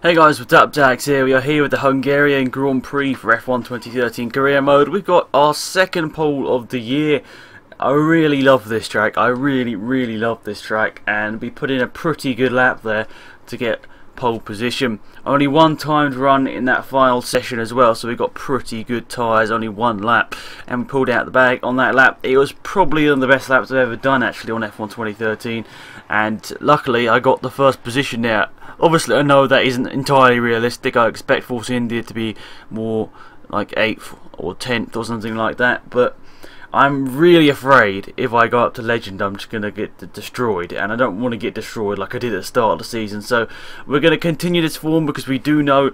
Hey guys, what's up? Dax here. We are here with the Hungarian Grand Prix for F1 2013 career mode. We've got our second pole of the year. I really love this track. I really love this track, and we put in a pretty good lap there to get pole position. Only one timed run in that final session as well, so we got pretty good tyres, only one lap, and we pulled out the bag on that lap. It was probably one of the best laps I've ever done actually on F1 2013, and luckily I got the first position there. Obviously I know that isn't entirely realistic. I expect Force India to be more like 8th or 10th or something like that, but I'm really afraid if I go up to Legend I'm just going to get destroyed, and I don't want to get destroyed like I did at the start of the season. So we're going to continue this form because we do know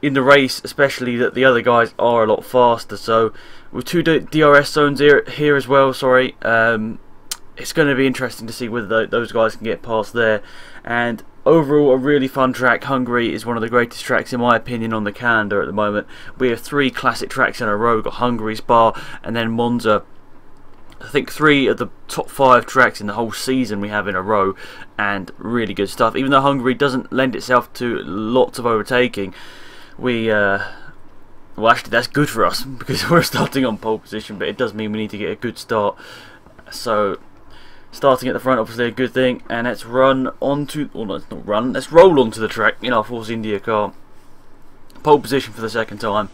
in the race especially that the other guys are a lot faster. So with two DRS zones here as well, sorry, it's going to be interesting to see whether those guys can get past there. And overall, a really fun track. Hungary is one of the greatest tracks in my opinion on the calendar at the moment. We have 3 classic tracks in a row. We've got Hungary, Spa and then Monza. I think 3 of the top 5 tracks in the whole season we have in a row, and really good stuff. Even though Hungary doesn't lend itself to lots of overtaking, well actually that's good for us because we're starting on pole position, but it does mean we need to get a good start. So starting at the front, obviously a good thing, and let's run onto, or no, not run, let's roll onto the track in our Force India car. Pole position for the second time.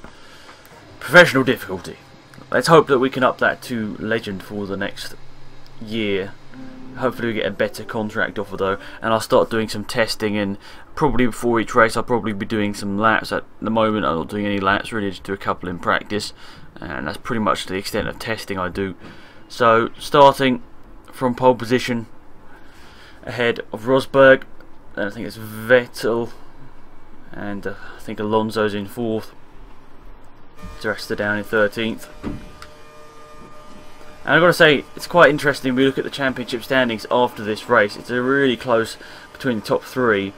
Professional difficulty. Let's hope that we can up that to Legend for the next year. Hopefully we get a better contract offer though, and I'll start doing some testing, and probably before each race I'll probably be doing some laps. At the moment I'm not doing any laps, really just do a couple in practice, and that's pretty much the extent of testing I do. So starting from pole position ahead of Rosberg, and I think it's Vettel, and I think Alonso's in 4th. The rest are down in 13th. And I've got to say, it's quite interesting. We look at the championship standings after this race. It's a really close between the top 3,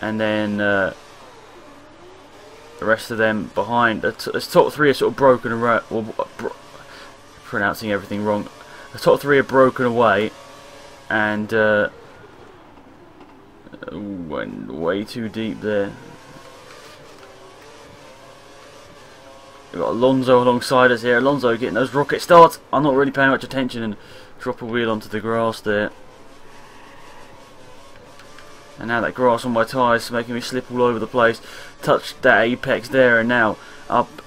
and then the rest of them behind. The top 3 are sort of broken around, or pronouncing everything wrong. The top 3 are broken away, and went way too deep there. We've got Alonso alongside us here. Alonso getting those rocket starts. I'm not really paying much attention and drop a wheel onto the grass there. And now that grass on my tyres is making me slip all over the place. Touched that apex there, and now up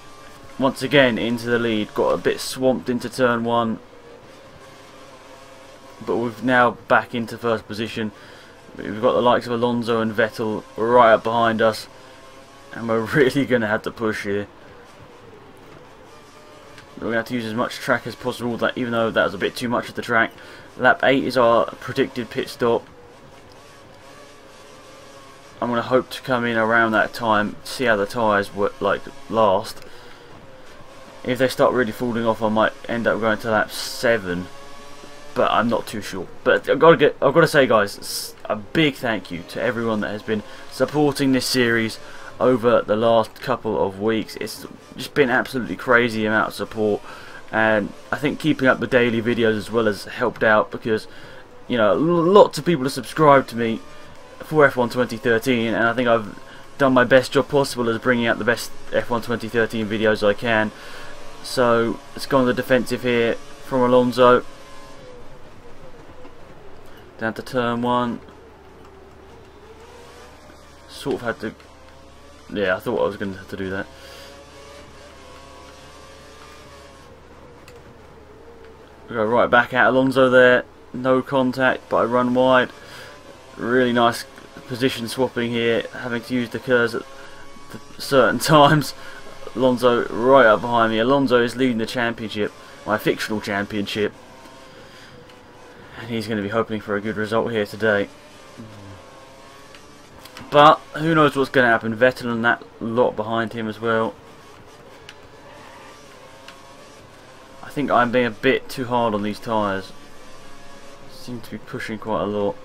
once again into the lead. Got a bit swamped into turn 1. But we've now back into first position. We've got the likes of Alonso and Vettel right up behind us, and we're really going to have to push here. We're going to have to use as much track as possible, that even though that was a bit too much of the track. Lap 8 is our predicted pit stop. I'm going to hope to come in around that time, see how the tyres last. If they start really falling off, I might end up going to lap 7, but I'm not too sure. But I've got to say, guys, a big thank you to everyone that has been supporting this series over the last couple of weeks. It's just been absolutely crazy amount of support, and I think keeping up the daily videos as well has helped out, because you know, lots of people have subscribed to me for F1 2013, and I think I've done my best job possible as bringing out the best F1 2013 videos I can. So let's go on the defensive here from Alonso down to turn 1. Sort of had to, yeah, I thought I was going to have to do that. We go right back at Alonso there. No contact, but I run wide. Really nice position swapping here, having to use the curves at certain times. Alonso right up behind me. Alonso is leading the championship, my fictional championship, and he's going to be hoping for a good result here today. But who knows what's going to happen. Vettel and that lot behind him as well. I think I'm being a bit too hard on these tyres. Seem to be pushing quite a lot.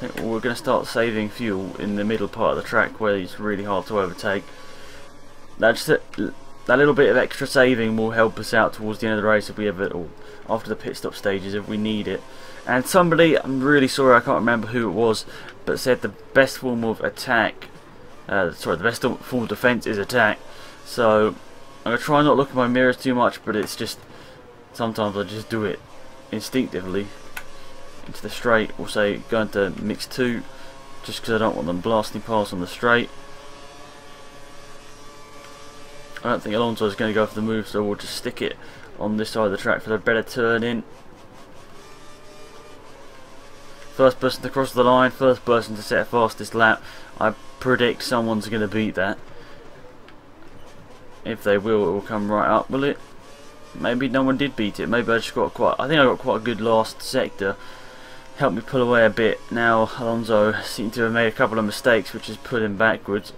I think we're going to start saving fuel in the middle part of the track where it's really hard to overtake. That's that little bit of extra saving will help us out towards the end of the race if we have it, or after the pit stop stages if we need it. And somebody, I'm really sorry, I can't remember who it was, but said the best form of attack, the best form of defense is attack. So I'm gonna try not to look at my mirrors too much, but it's just sometimes I just do it instinctively. Into the straight, we'll say go into mix 2, just because I don't want them blasting past on the straight. I don't think Alonso is going to go for the move, so we'll just stick it on this side of the track for the better turn in. First person to cross the line, first person to set a fastest lap. I predict someone's going to beat that. If they will, it will come right up, will it? Maybe no one did beat it. Maybe I just got I think I got quite a good last sector. Helped me pull away a bit. Now Alonso seemed to have made a couple of mistakes, which has put him backwards.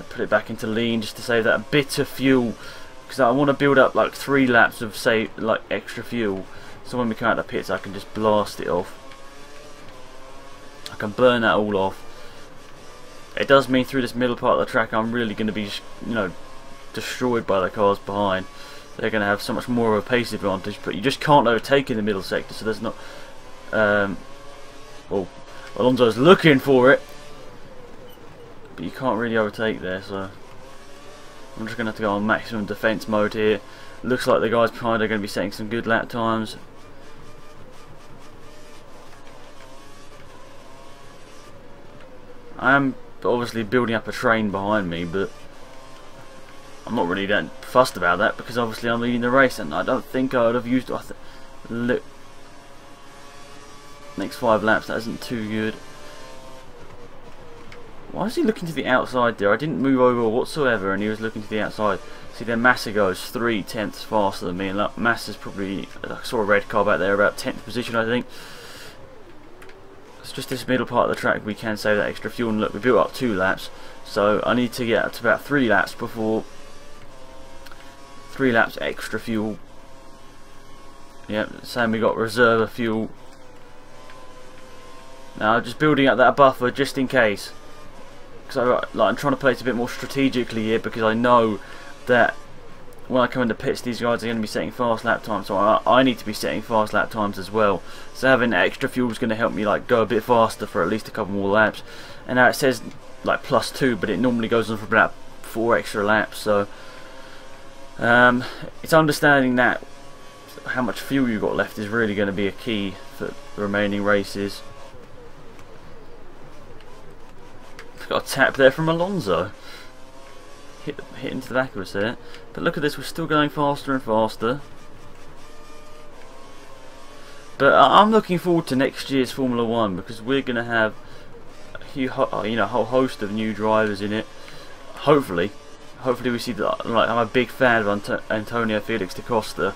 Put it back into lean just to save that a bit of fuel, because I want to build up like 3 laps of like extra fuel, so when we come out of the pits I can just blast it off. I can burn that all off. It does mean through this middle part of the track I'm really going to be, you know, destroyed by the cars behind. They're going to have so much more of a pace advantage, but you just can't overtake in the middle sector, so there's not well, Alonso's looking for it, but you can't really overtake there, so I'm just going to have to go on maximum defense mode here. Looks like the guys behind are going to be setting some good lap times. I am obviously building up a train behind me, but I'm not really that fussed about that because obviously I'm leading the race, and I don't think I would have used next 5 laps. That isn't too good. Why is he looking to the outside there? I didn't move over whatsoever and he was looking to the outside. See, then Massa goes 3/10 faster than me, and Massa's probably, I saw a red car back there, about 10th position I think. It's just this middle part of the track we can save that extra fuel, and look, we built up 2 laps, so I need to get up to about 3 laps before 3 laps extra fuel. Yep, saying we got reserve of fuel. Now just building up that buffer just in case. Because I'm trying to play it a bit more strategically here, because I know that when I come into pits these guys are going to be setting fast lap times, so I need to be setting fast lap times as well. So having extra fuel is going to help me like go a bit faster for at least a couple more laps. And now it says like +2, but it normally goes on for about 4 extra laps, so it's understanding that how much fuel you've got left is really going to be a key for the remaining races. Got a tap there from Alonso. Hit into the back of us there. But look at this, we're still going faster and faster. But I'm looking forward to next year's Formula 1, because we're going to have a whole host of new drivers in it. Hopefully we see that. Like, I'm a big fan of Antonio Felix da Costa.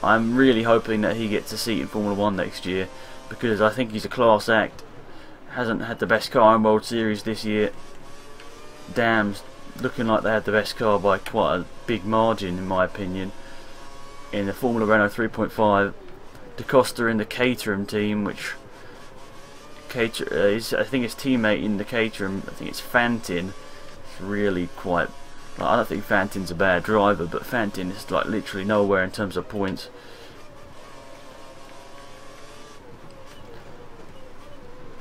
I'm really hoping that he gets a seat in Formula 1 next year, because I think he's a class act. Hasn't had the best car in World Series this year. Damn's looking like they had the best car by quite a big margin in my opinion. In the Formula Renault 3.5, Da Costa in the Caterham team, which is, I think his teammate in the Caterham, I think it's Fantin. It's really quite, like, I don't think Fantin's a bad driver, but Fantin is like literally nowhere in terms of points.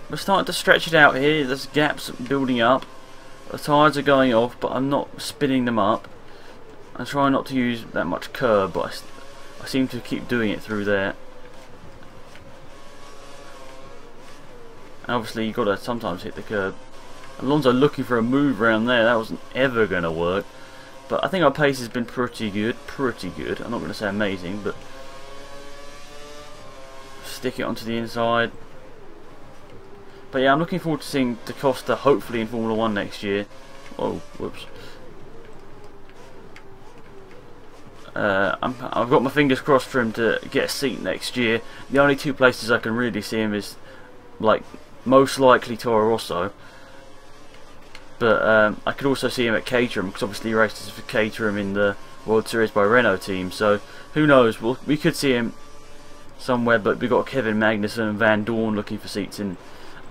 We're starting to stretch it out here. There's gaps building up. The tyres are going off, but I'm not spinning them up. I'm trying not to use that much curb, but I seem to keep doing it through there. And obviously you've got to sometimes hit the curb. Alonso looking for a move around there. That wasn't ever going to work. But I think our pace has been pretty good. I'm not going to say amazing, but stick it onto the inside. But yeah, I'm looking forward to seeing Da Costa hopefully in Formula 1 next year. Oh, whoops. I've got my fingers crossed for him to get a seat next year. The only 2 places I can really see him is, like, most likely Toro Rosso. But I could also see him at Caterham, because obviously he races for Caterham in the World Series by Renault team. So who knows? We could see him somewhere. But we've got Kevin Magnussen and Van Dorn looking for seats in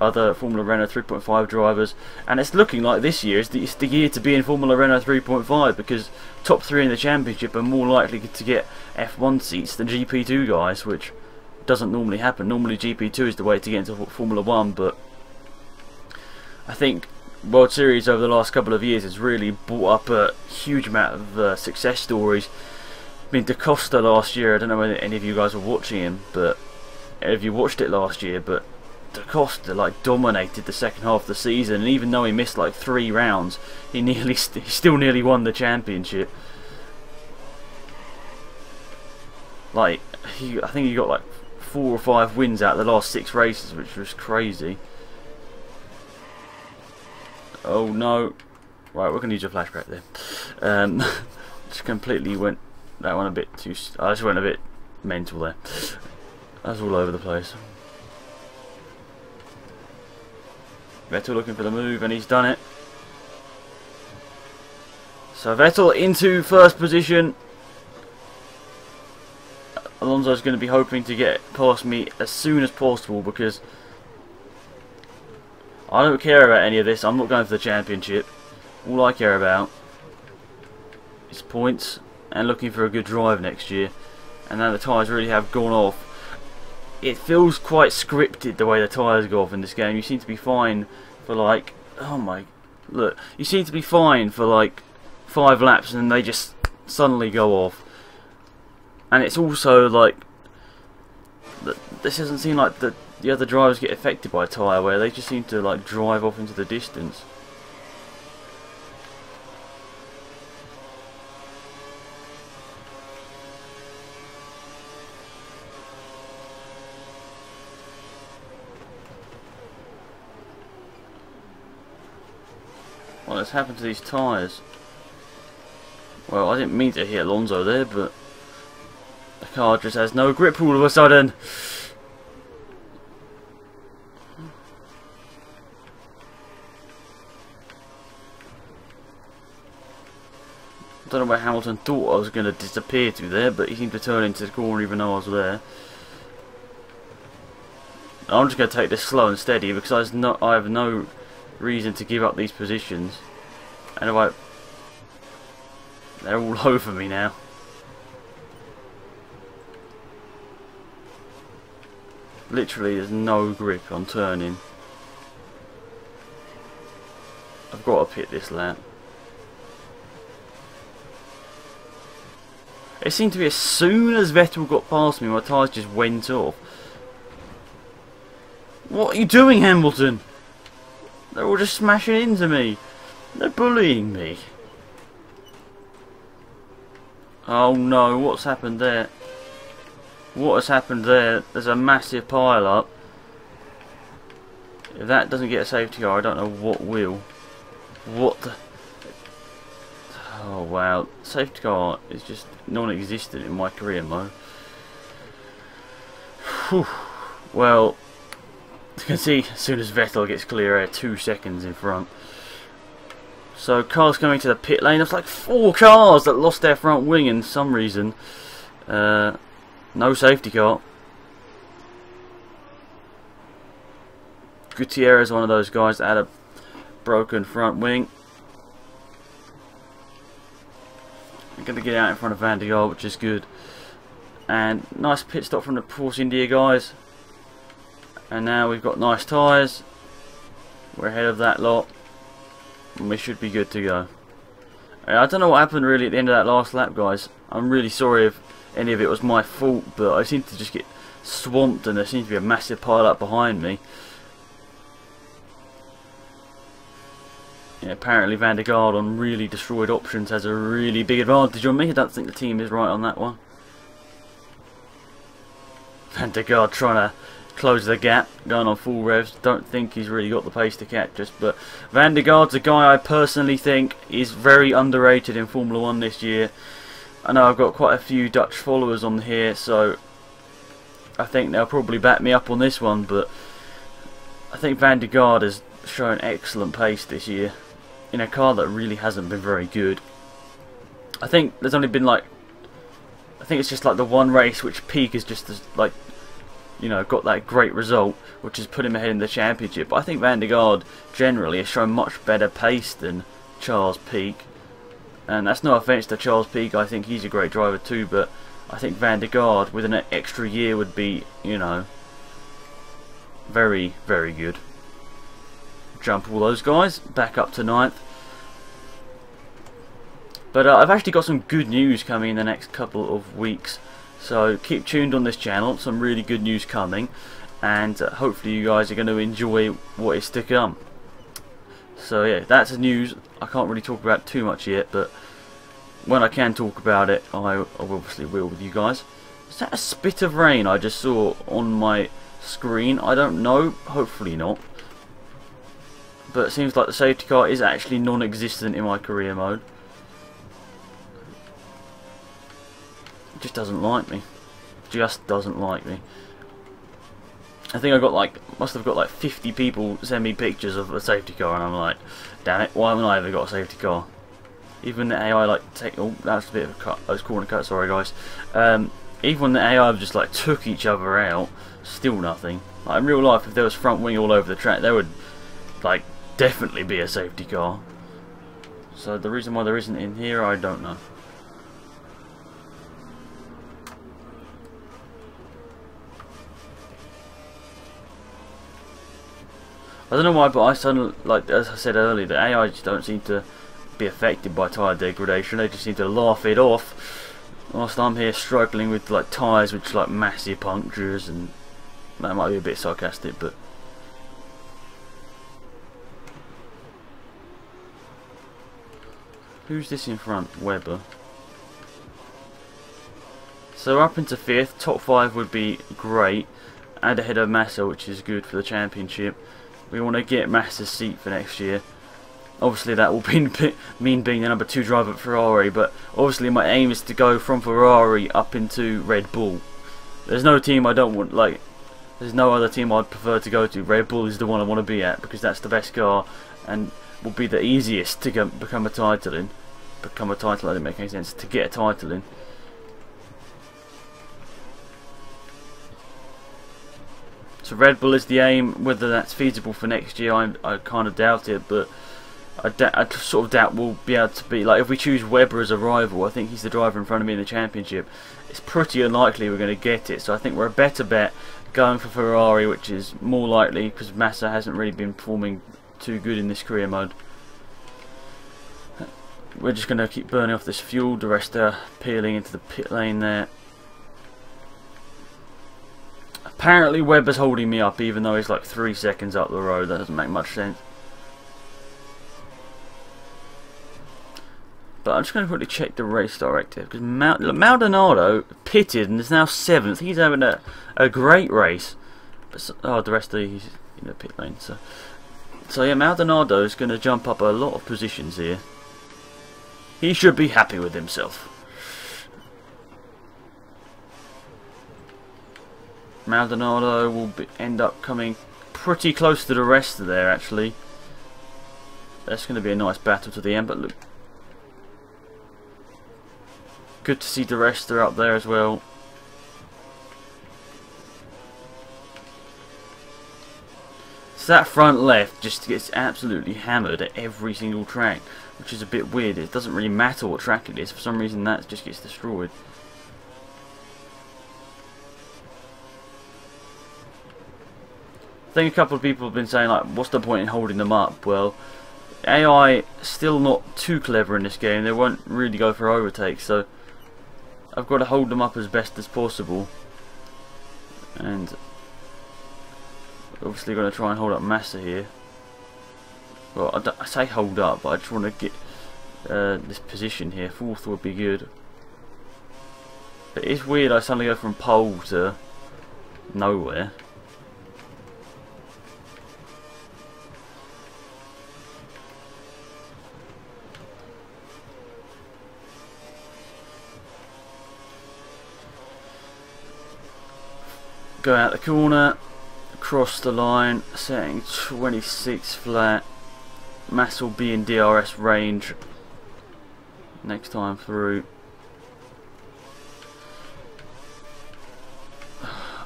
other Formula Renault 3.5 drivers, and it's looking like this year is the year to be in Formula Renault 3.5, because top 3 in the championship are more likely to get F1 seats than GP2 guys, which doesn't normally happen. Normally GP2 is the way to get into Formula 1, but I think World Series over the last couple of years has really brought up a huge amount of success stories. I mean, Da Costa last year, I don't know whether any of you guys were watching him, but if you watched it last year, but Da Costa like dominated the second half of the season, and even though he missed like 3 rounds, he still nearly won the championship. Like I think he got like 4 or 5 wins out of the last 6 races, which was crazy. Oh no! Right, we're gonna use a flashback there. Just completely went that one a bit too. I just went a bit mental there. That's all over the place. Vettel looking for the move, and he's done it. So Vettel into first position. Alonso's going to be hoping to get past me as soon as possible, because I don't care about any of this. I'm not going for the championship. All I care about is points and looking for a good drive next year. And now the tyres really have gone off. It feels quite scripted the way the tyres go off in this game. You seem to be fine for like, oh my, look, you seem to be fine for like 5 laps and then they just suddenly go off. And it's also like, this doesn't seem like the other drivers get affected by tyre wear. They just seem to like drive off into the distance. What has happened to these tyres? Well, I didn't mean to hit Alonso there, but the car just has no grip all of a sudden. I don't know where Hamilton thought I was going to disappear to there, but he seemed to turn into the corner even though I was there. I'm just going to take this slow and steady, because I have no reason to give up these positions. And they're all over me now. Literally, there's no grip on turning. I've got to pit this lap. It seemed to be as soon as Vettel got past me, my tyres just went off. What are you doing, Hamilton? They're all just smashing into me. They're bullying me. Oh no, what's happened there? What has happened there? There's a massive pile up. If that doesn't get a safety car, I don't know what will. What the... Oh wow, safety car is just non-existent in my career mode. Whew. Well, you can see as soon as Vettel gets clear air, 2 seconds in front. So cars coming to the pit lane. There's like 4 cars that lost their front wing in some reason. No safety car. Gutierrez is one of those guys that had a broken front wing. I'm going to get out in front of Van der Garde, which is good. And nice pit stop from the Force India guys. And now we've got nice tyres. We're ahead of that lot. And we should be good to go. I don't know what happened really at the end of that last lap, guys. I'm really sorry if any of it was my fault, but I seem to just get swamped and there seems to be a massive pile up behind me. Yeah, apparently Van der Garde on really destroyed options has a really big advantage on me. I don't think the team is right on that one. Van der Garde trying to close the gap, going on full revs. Don't think he's really got the pace to catch us, but Van der Garde's a guy I personally think is very underrated in Formula 1 this year. I know I've got quite a few Dutch followers on here, so I think they'll probably back me up on this one, but I think Van der Garde has shown excellent pace this year in a car that really hasn't been very good. I think there's only been like, I think it's just like the one race which Peak is just like you know, got that great result, which has put him ahead in the championship. But I think Van der Garde generally has shown much better pace than Charles Pic. And that's no offence to Charles Pic, I think he's a great driver too, but I think Van der Garde with an extra year would be, you know, very, very good. Jump all those guys back up to 9th. But I've actually got some good news coming in the next couple of weeks, so keep tuned on this channel. Some really good news coming, and hopefully you guys are going to enjoy what is to come. So yeah, that's the news. I can't really talk about too much yet, but when I can talk about it, I obviously will with you guys. Is that a spit of rain I just saw on my screen? I don't know, hopefully not. But it seems like the safety car is actually non-existent in my career mode. It just doesn't like me. Just doesn't like me. I think I got like, must have got like 50 people send me pictures of a safety car, and I'm like, damn it, why haven't I ever got a safety car? Even the AI like take, oh, that's a bit of a cut, that was corner cut, sorry guys. Even when the AI just like took each other out, still nothing. Like in real life, if there was front wing all over the track, there would like definitely be a safety car. So the reason why there isn't in here, I don't know. I don't know why, but I suddenly, like as I said earlier, the AI just don't seem to be affected by tyre degradation. They just seem to laugh it off, whilst I'm here struggling with like tyres which like massive punctures, and that might be a bit sarcastic, but who's this in front? Webber. So up into 5th, top 5 would be great, and ahead of Massa, which is good for the championship. We want to get Massa's seat for next year. Obviously that will mean being the number 2 driver at Ferrari, but obviously my aim is to go from Ferrari up into Red Bull. There's no team I don't want, like, there's no other team I'd prefer to go to. Red Bull is the one I want to be at, because that's the best car and will be the easiest to become a title in. Become a title, that didn't make any sense, to get a title in. So Red Bull is the aim. Whether that's feasible for next year, I kind of doubt it, but I sort of doubt we'll be able to be, like, if we choose Webber as a rival, I think he's the driver in front of me in the championship, it's pretty unlikely we're going to get it. So I think we're a better bet going for Ferrari, which is more likely because Massa hasn't really been performing too good in this career mode. We're just going to keep burning off this fuel. The rest are peeling into the pit lane there. Apparently Webber's holding me up, even though he's like 3 seconds up the road. That doesn't make much sense. But I'm just going to quickly check the race directive, because Maldonado pitted and is now 7th. He's having a great race. But oh, the rest of he's in the pit lane. So yeah, Maldonado is going to jump up a lot of positions here. He should be happy with himself. Maldonado will end up coming pretty close to the rest of there, actually. That's going to be a nice battle to the end, but look. Good to see the rest are up there as well. So that front left just gets absolutely hammered at every single track, which is a bit weird. It doesn't really matter what track it is, for some reason that just gets destroyed. I think a couple of people have been saying, like, what's the point in holding them up? Well, AI still not too clever in this game. They won't really go for overtakes, so I've got to hold them up as best as possible. And obviously going to try and hold up Massa here. Well, I say hold up, but I just want to get this position here. 4th would be good. But it's weird I suddenly go from pole to nowhere. Go out the corner, across the line, setting 26 flat. Mass will be in DRS range next time through.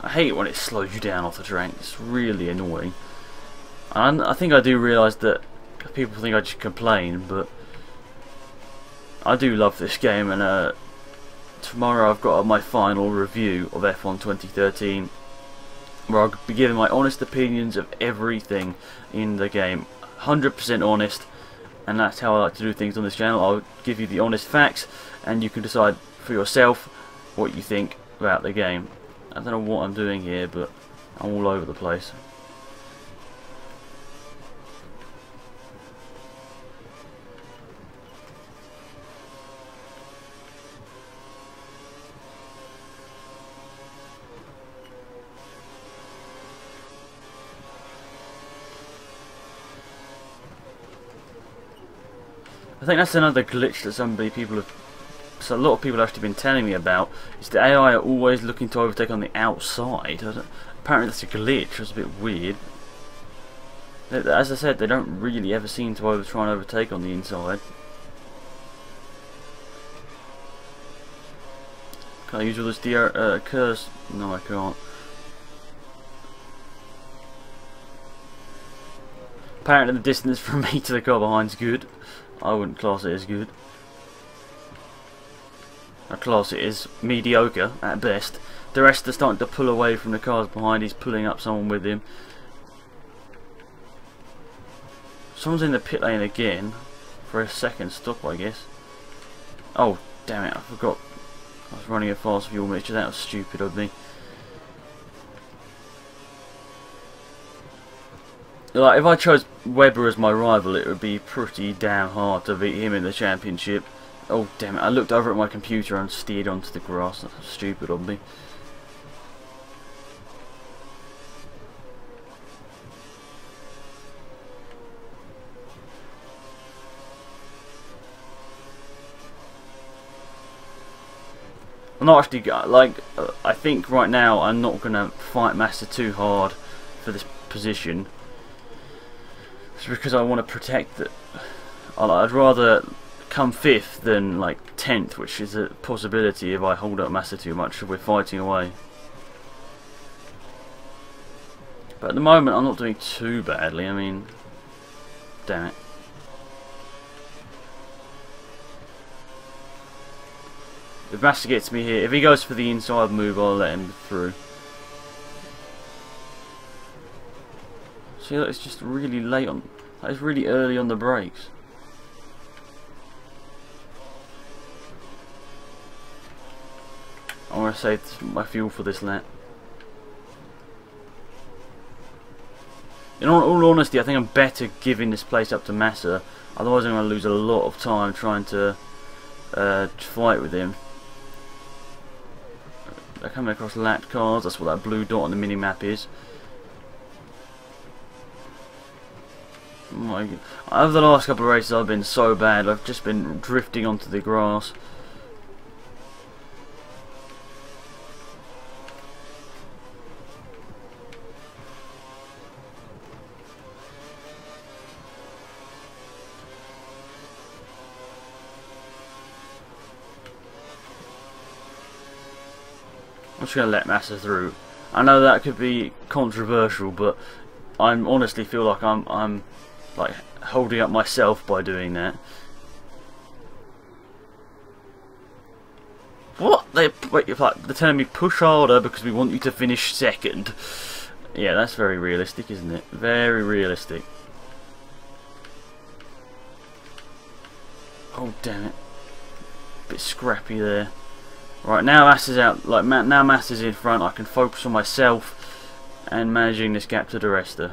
I hate it when it slows you down off the track. It's really annoying. And I think I do realise that people think I just complain, but I do love this game, and tomorrow I've got my final review of F1 2013, where I'll be giving my honest opinions of everything in the game. 100% honest, and that's how I like to do things on this channel. I'll give you the honest facts, and you can decide for yourself what you think about the game. I don't know what I'm doing here, but I'm all over the place. I think that's another glitch that a lot of people have actually been telling me about. Is the AI are always looking to overtake on the outside. Apparently that's a glitch. It's a bit weird. As I said, they don't really ever seem to try and overtake on the inside. Can I use all this curse? No, I can't. Apparently the distance from me to the car behind is good. I wouldn't class it as good. I class it as mediocre at best. The rest are starting to pull away from the cars behind. He's pulling up someone with him. Someone's in the pit lane again for a second stop, I guess. Oh, damn it, I forgot. I was running a fast fuel mixture. That was stupid of me. Like, if I chose Webber as my rival, it would be pretty damn hard to beat him in the championship. Oh, damn it. I looked over at my computer and steered onto the grass. That's stupid of me. I'm not actually, like, I think right now I'm not going to fight Master too hard for this position. It's because I want to protect it. I'd rather come 5th than like 10th, which is a possibility if I hold up Massa too much if we're fighting away. But at the moment I'm not doing too badly. I mean, damn it. If Massa gets me here, if he goes for the inside move, I'll let him through. See, look, it's just really late on. It's really early on the brakes. I want to save my fuel for this lap. In all honesty, I think I'm better giving this place up to Massa. Otherwise, I'm going to lose a lot of time trying to fight with him. They're coming across lapped cars. That's what that blue dot on the mini map is. My God. Over the last couple of races I've been so bad. I've just been drifting onto the grass. I'm just going to let Massa through. I know that could be controversial, but I honestly feel like I'm like holding up myself by doing that. What? They're telling me push harder because we want you to finish second. Yeah, that's very realistic, isn't it? Very realistic. Oh damn it! Bit scrappy there. Right, now Massa's out. Like now Massa's in front. I can focus on myself and managing this gap to the rest of.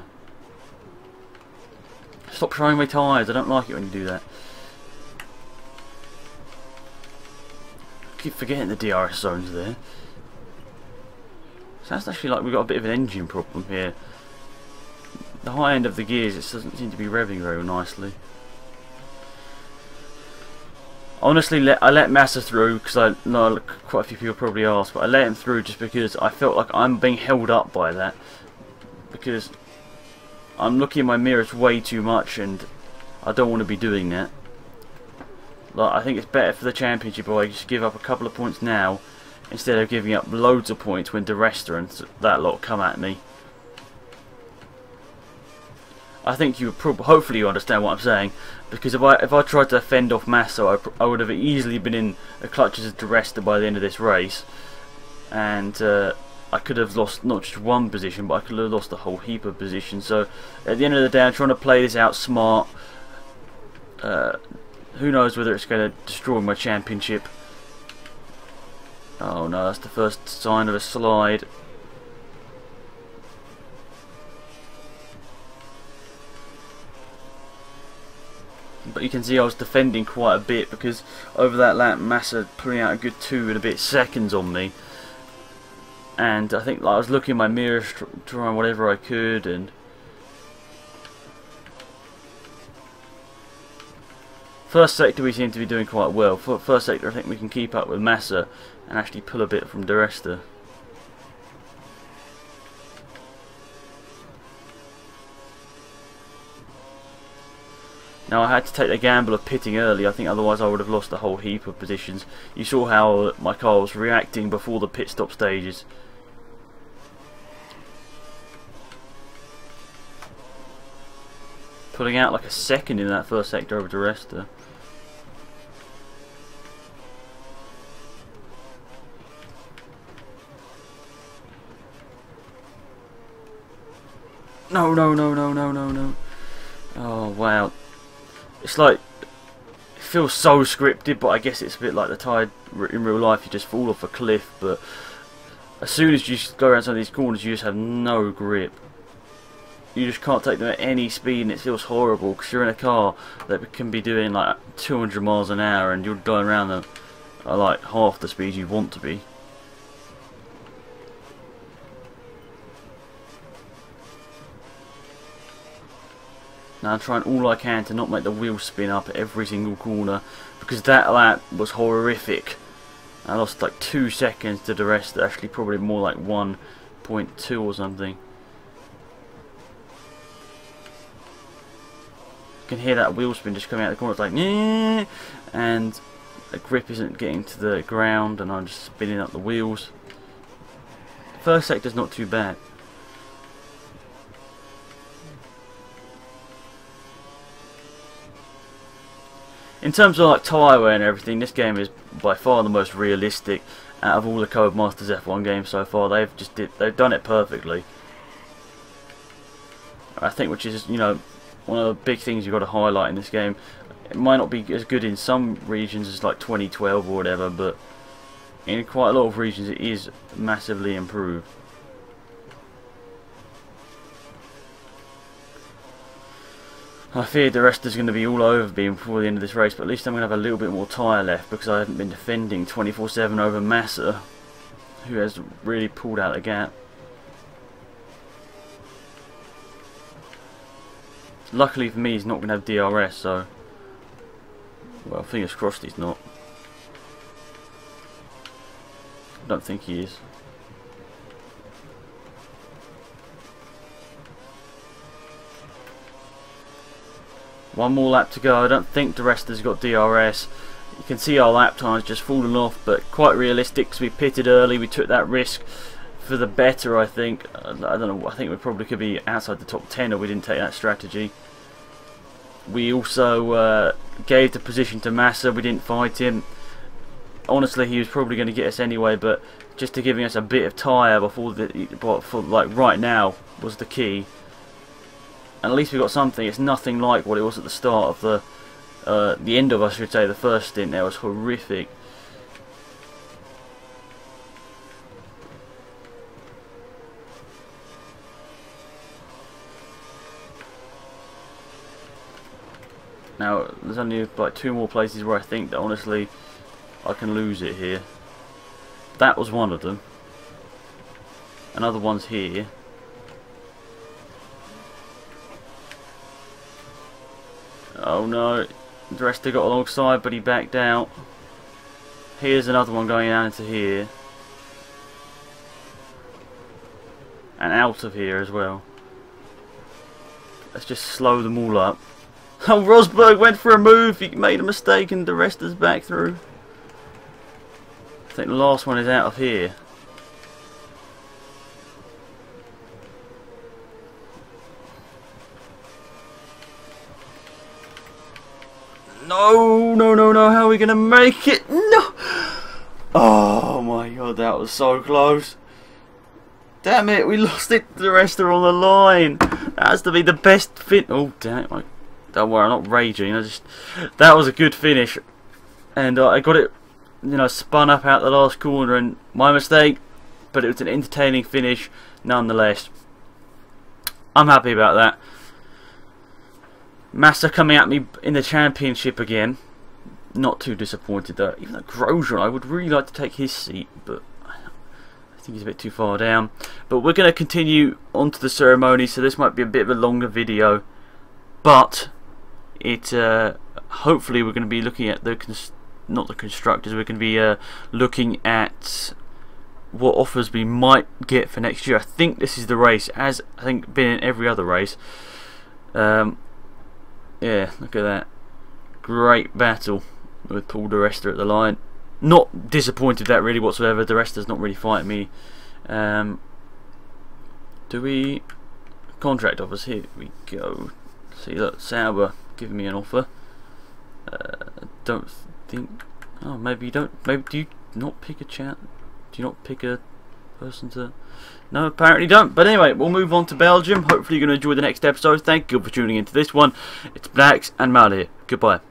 Stop showing my tyres. I don't like it when you do that. I keep forgetting the DRS zone's there. Sounds actually like we've got a bit of an engine problem here. The high end of the gears, it doesn't seem to be revving very nicely. Honestly, I let Massa through because I know quite a few people probably asked, but I let him through just because I felt like I'm being held up by that. Because I'm looking in my mirrors way too much and I don't want to be doing that. Like, I think it's better for the championship if I just give up a couple of points now instead of giving up loads of points when De Resta and that lot come at me. I think you hopefully you understand what I'm saying, because if I tried to fend off Massa, I would have easily been in the clutches of De Resta by the end of this race, and I could have lost not just one position, but I could have lost a whole heap of positions. So at the end of the day, I'm trying to play this out smart. Who knows whether it's going to destroy my championship. Oh no, that's the first sign of a slide. But you can see I was defending quite a bit, because over that lap Massa putting out a good 2 and a bit seconds on me. And I think like, I was looking in my mirror, trying whatever I could, and first sector we seem to be doing quite well. For first sector I think we can keep up with Massa and actually pull a bit from De Resta. Now I had to take the gamble of pitting early, I think otherwise I would have lost a whole heap of positions. You saw how my car was reacting before the pit stop stages. Pulling out like a second in that first sector over De Resta. No, no, no, no, no, no, no. Oh, wow. It's like, it feels so scripted, but I guess it's a bit like the tide in real life. You just fall off a cliff, but as soon as you go around some of these corners, you just have no grip. You just can't take them at any speed, and it feels horrible because you're in a car that can be doing like 200 miles an hour, and you're going around them at like half the speed you want to be. Now I'm trying all I can to not make the wheel spin up at every single corner, because that lap was horrific. I lost like 2 seconds to De Resta, actually probably more like 1.2 or something. You can hear that wheel spin just coming out of the corner. It's like, yeah, and the grip isn't getting to the ground, and I'm just spinning up the wheels. First sector's not too bad. In terms of like tyre wear and everything, this game is by far the most realistic out of all the Codemasters F1 games so far. They've done it perfectly. I think, which is, you know, one of the big things you've got to highlight in this game. It might not be as good in some regions as like 2012 or whatever, but in quite a lot of regions it is massively improved. I fear the rest is going to be all over me before the end of this race, but at least I'm going to have a little bit more tyre left, because I haven't been defending 24/7 over Massa, who has really pulled out the gap. Luckily for me, he's not going to have DRS, so, well, fingers crossed he's not. I don't think he is. One more lap to go. I don't think De Resta's got DRS. You can see our lap times just falling off, but quite realistic because we pitted early. We took that risk for the better, I think. I don't know. I think we probably could be outside the top 10 if we didn't take that strategy. We also gave the position to Massa. We didn't fight him. Honestly, he was probably going to get us anyway, but just to giving us a bit of tyre for like right now was the key. And at least we got something. It's nothing like what it was at the start of the end of, I should say, the first stint. There was horrific. Now there's only like 2 more places where I think that honestly I can lose it here. That was one of them. Another one's here. Oh no, De Resta got alongside, but he backed out. Here's another one going down into here. And out of here as well. Let's just slow them all up. Oh, Rosberg went for a move, he made a mistake and De Resta's back through. I think the last one is out of here. No, no, no, no, how are we going to make it? No! Oh my god, that was so close. Damn it, we lost it. The rest are on the line. That has to be the best fin. Oh, damn it. Don't worry, I'm not raging. That was a good finish. And I got it, you know, spun up out the last corner, and my mistake. But it was an entertaining finish nonetheless. I'm happy about that. Massa coming at me in the championship again. Not too disappointed though. Even though Grosjean, I would really like to take his seat, but I think he's a bit too far down. But we're going to continue on to the ceremony, so this might be a bit of a longer video. But it hopefully we're going to be looking at not the constructors. We're going to be looking at what offers we might get for next year. I think this is the race, as I think been in every other race. Yeah, look at that. Great battle with Paul di Resta at the line. Not disappointed with that really whatsoever. Di Resta's not really fighting me. Do we... Contract offers, here we go. See, look, Sauber giving me an offer. Don't think... Oh, maybe you don't... Maybe do you not pick a chat? Do you not pick a person to... No, apparently don't. But anyway, we'll move on to Belgium. Hopefully you're going to enjoy the next episode. Thank you for tuning into this one. It's Blacks and Mal here. Goodbye.